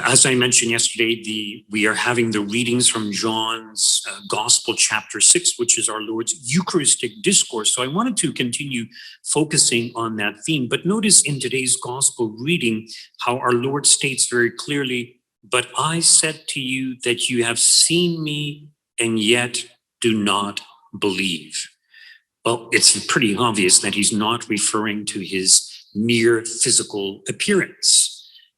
As I mentioned yesterday, we are having the readings from John's Gospel, chapter 6, which is our Lord's Eucharistic discourse. So I wanted to continue focusing on that theme. But notice in today's Gospel reading how our Lord states very clearly, "But I said to you that you have seen me and yet do not believe." Well, it's pretty obvious that he's not referring to his mere physical appearance.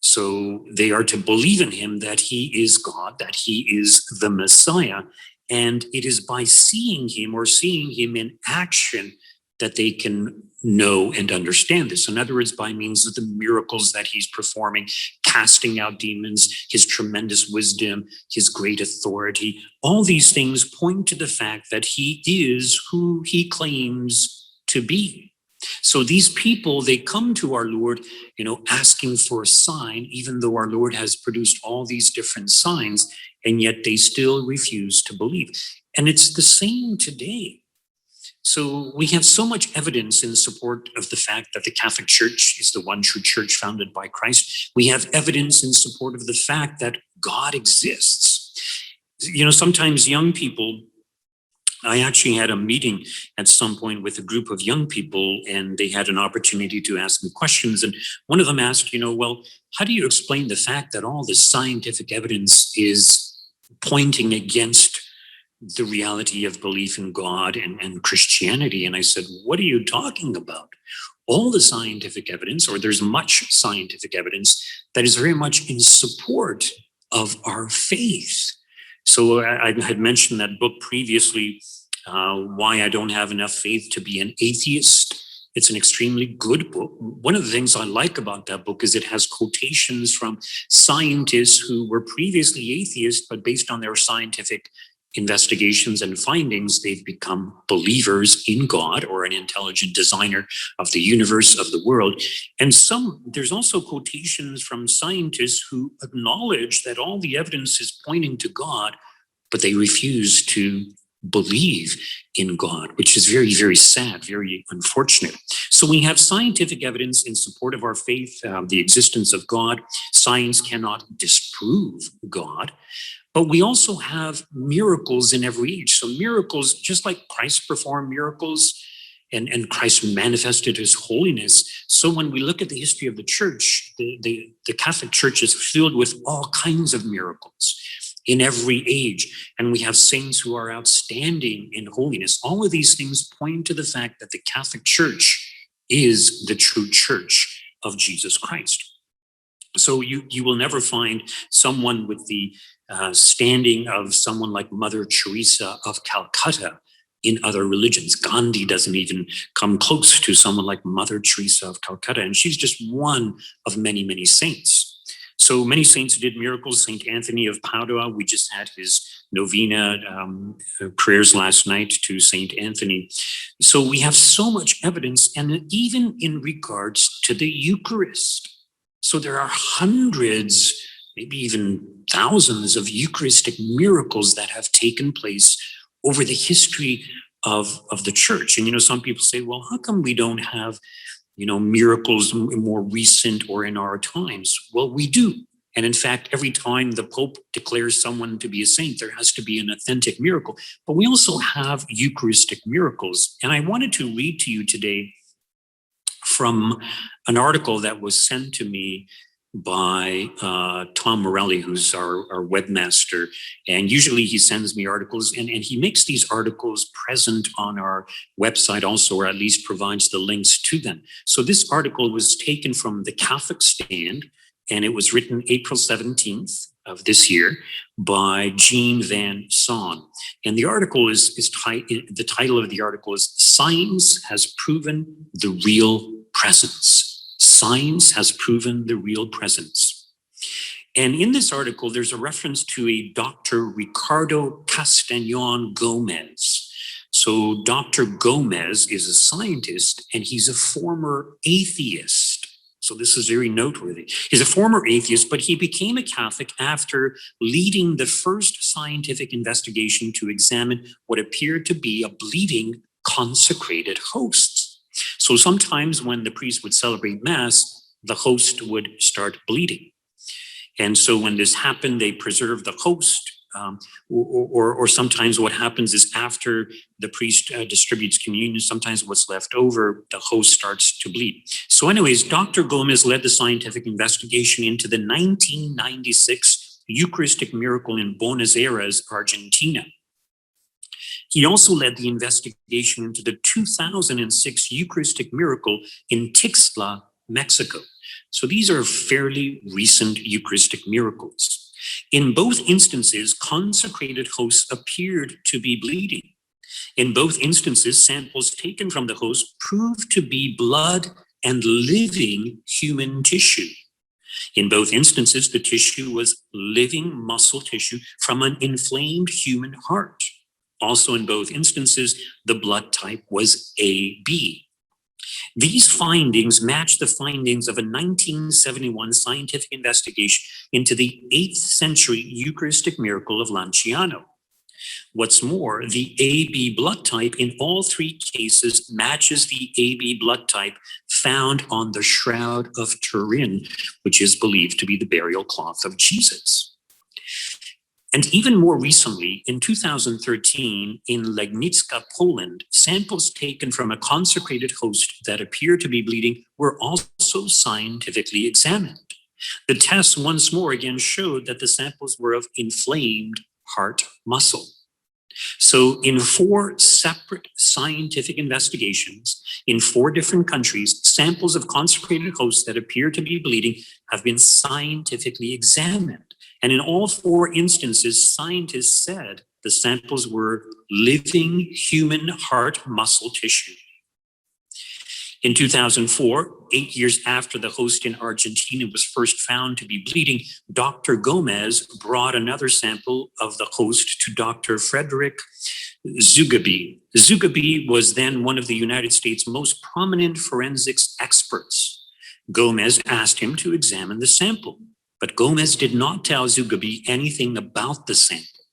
So they are to believe in him that he is God, that he is the Messiah. And it is by seeing him or seeing him in action that they can know and understand this. In other words, by means of the miracles that he's performing, casting out demons, his tremendous wisdom, his great authority, all these things point to the fact that he is who he claims to be. So these people, they come to our Lord, asking for a sign, even though our Lord has produced all these different signs, and yet they still refuse to believe. And it's the same today. So we have so much evidence in support of the fact that the Catholic Church is the one true church founded by Christ. We have evidence in support of the fact that God exists. Sometimes young people, I actually had a meeting at some point with a group of young people, and they had an opportunity to ask me questions. And one of them asked, well, how do you explain the fact that all this scientific evidence is pointing against the reality of belief in God and Christianity? And I said, what are you talking about? All the scientific evidence, or there's much scientific evidence that is very much in support of our faith. So I had mentioned that book previously, Why I Don't Have Enough Faith to Be an Atheist. It's an extremely good book. One of the things I like about that book is it has quotations from scientists who were previously atheists, but based on their scientific investigations and findings, they've become believers in God or an intelligent designer of the universe, of the world. And there's also quotations from scientists who acknowledge that all the evidence is pointing to God, but they refuse to believe in God, which is very, very sad, very unfortunate. So we have scientific evidence in support of our faith, the existence of God. Science cannot disprove God. But we also have miracles in every age. So miracles, just like Christ performed miracles and Christ manifested his holiness. So when we look at the history of the church, the Catholic Church is filled with all kinds of miracles in every age. And we have saints who are outstanding in holiness. All of these things point to the fact that the Catholic Church is the true church of Jesus Christ. So you will never find someone with the standing of someone like Mother Teresa of Calcutta in other religions. Gandhi doesn't even come close to someone like Mother Teresa of Calcutta, and she's just one of many, many saints. So many saints did miracles. Saint Anthony of Padua, we just had his novena prayers last night to Saint Anthony. So we have so much evidence, and even in regards to the Eucharist. So there are hundreds, maybe even thousands of Eucharistic miracles that have taken place over the history of the church. And, some people say, well, how come we don't have, miracles more recent or in our times? Well, we do. And in fact, every time the Pope declares someone to be a saint, there has to be an authentic miracle. But we also have Eucharistic miracles. And I wanted to read to you today from an article that was sent to me by Tom Morelli, who's our webmaster. And usually he sends me articles, and he makes these articles present on our website also, or at least provides the links to them. So this article was taken from the Catholic Stand, and it was written April 17th of this year by Jean Van Son. And the article the title of the article is "Science Has Proven the Real Presence." Science has proven the real presence. And in this article, there's a reference to a Dr. Ricardo Castañón Gomez. So Dr. Gomez is a scientist, and he's a former atheist. So this is very noteworthy. He's a former atheist, but he became a Catholic after leading the first scientific investigation to examine what appeared to be a bleeding consecrated host. So sometimes when the priest would celebrate Mass, the host would start bleeding. And so when this happened, they preserved the host. Or sometimes what happens is after the priest distributes communion, sometimes what's left over, the host starts to bleed. So anyways, Dr. Gomez led the scientific investigation into the 1996 Eucharistic miracle in Buenos Aires, Argentina. He also led the investigation into the 2006 Eucharistic miracle in Tixla, Mexico. So these are fairly recent Eucharistic miracles. In both instances, consecrated hosts appeared to be bleeding. In both instances, samples taken from the host proved to be blood and living human tissue. In both instances, the tissue was living muscle tissue from an inflamed human heart. Also in both instances, the blood type was AB. These findings match the findings of a 1971 scientific investigation into the 8th century Eucharistic miracle of Lanciano. What's more, the AB blood type in all three cases matches the AB blood type found on the Shroud of Turin, which is believed to be the burial cloth of Jesus. And even more recently, in 2013, in Legnicka, Poland, samples taken from a consecrated host that appear to be bleeding were also scientifically examined. The tests once more again showed that the samples were of inflamed heart muscle. So in 4 separate scientific investigations in 4 different countries, samples of consecrated hosts that appear to be bleeding have been scientifically examined. And in all 4 instances, scientists said the samples were living human heart muscle tissue. In 2004, 8 years after the host in Argentina was first found to be bleeding, Dr. Gomez brought another sample of the host to Dr. Frederick Zugabe. Zugabe was then one of the United States' most prominent forensics experts. Gomez asked him to examine the sample, but Gomez did not tell Zugabe anything about the sample.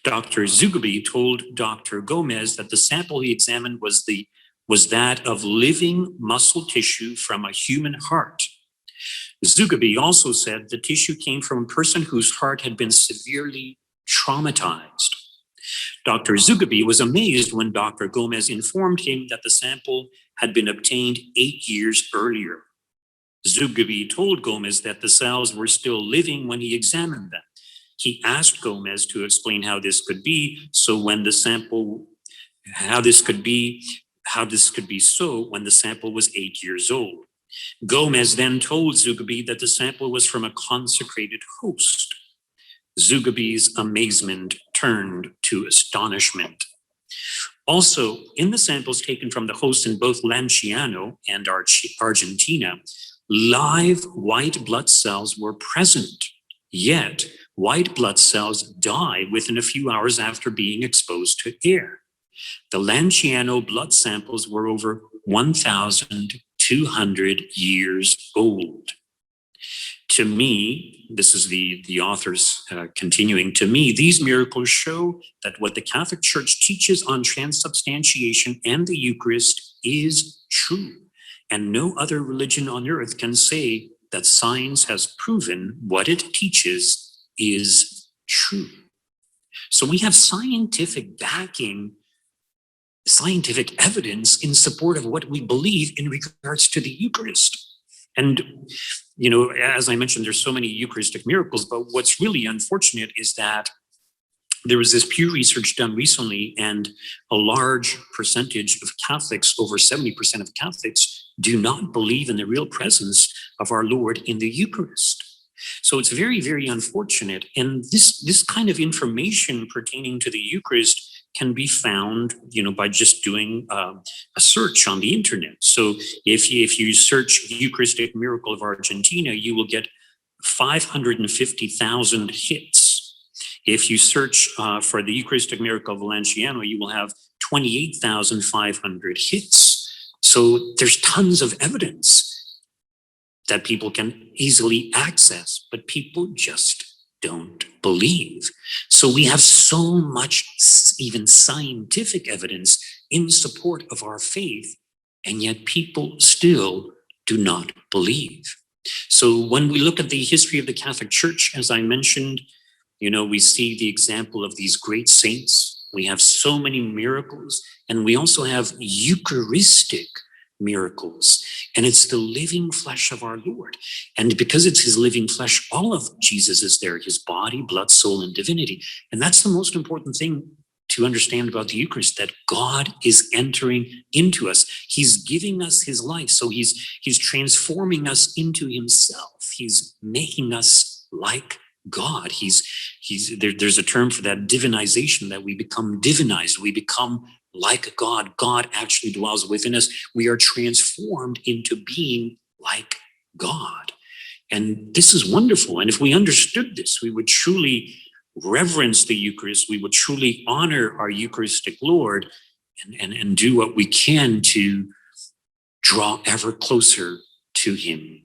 Dr. Zugabe told Dr. Gomez that the sample he examined was that of living muscle tissue from a human heart. Zugabe also said the tissue came from a person whose heart had been severely traumatized. Dr. Zugabe was amazed when Dr. Gomez informed him that the sample had been obtained 8 years earlier. Zugabe told Gomez that the cells were still living when he examined them. He asked Gomez to explain how this could be so when the sample was 8 years old. Gomez then told Zugabe that the sample was from a consecrated host. Zugabe's amazement turned to astonishment. Also, in the samples taken from the host in both Lanciano and Argentina, live white blood cells were present, yet white blood cells die within a few hours after being exposed to air. The Lanciano blood samples were over 1,200 years old. To me, this is the author's continuing, to me, these miracles show that what the Catholic Church teaches on transubstantiation and the Eucharist is true. And no other religion on earth can say that science has proven what it teaches is true. So we have scientific backing, scientific evidence in support of what we believe in regards to the Eucharist. And, you know, as I mentioned, there's so many Eucharistic miracles, but what's really unfortunate is that there was this Pew research done recently, and a large percentage of Catholics, over 70% of Catholics, do not believe in the real presence of our Lord in the Eucharist. So it's very, very unfortunate. And this kind of information pertaining to the Eucharist can be found, you know, by just doing a search on the internet. So if you search Eucharistic Miracle of Argentina, you will get 550,000 hits. If you search for the Eucharistic Miracle of Valenciano, you will have 28,500 hits. So there's tons of evidence that people can easily access, but people just don't believe. So we have so much even scientific evidence in support of our faith, and yet people still do not believe. So when we look at the history of the Catholic Church, as I mentioned, we see the example of these great saints. We have so many miracles, and we also have Eucharistic miracles. And it's the living flesh of our Lord. And because it's his living flesh, all of Jesus is there, his body, blood, soul, and divinity. And that's the most important thing to understand about the Eucharist, that God is entering into us. He's giving us his life. So he's transforming us into himself. He's making us like God. There's a term for that, divinization, that we become divinized. We become like God. God actually dwells within us. We are transformed into being like God. And this is wonderful. And if we understood this, we would truly reverence the Eucharist. We would truly honor our Eucharistic Lord and do what we can to draw ever closer to him.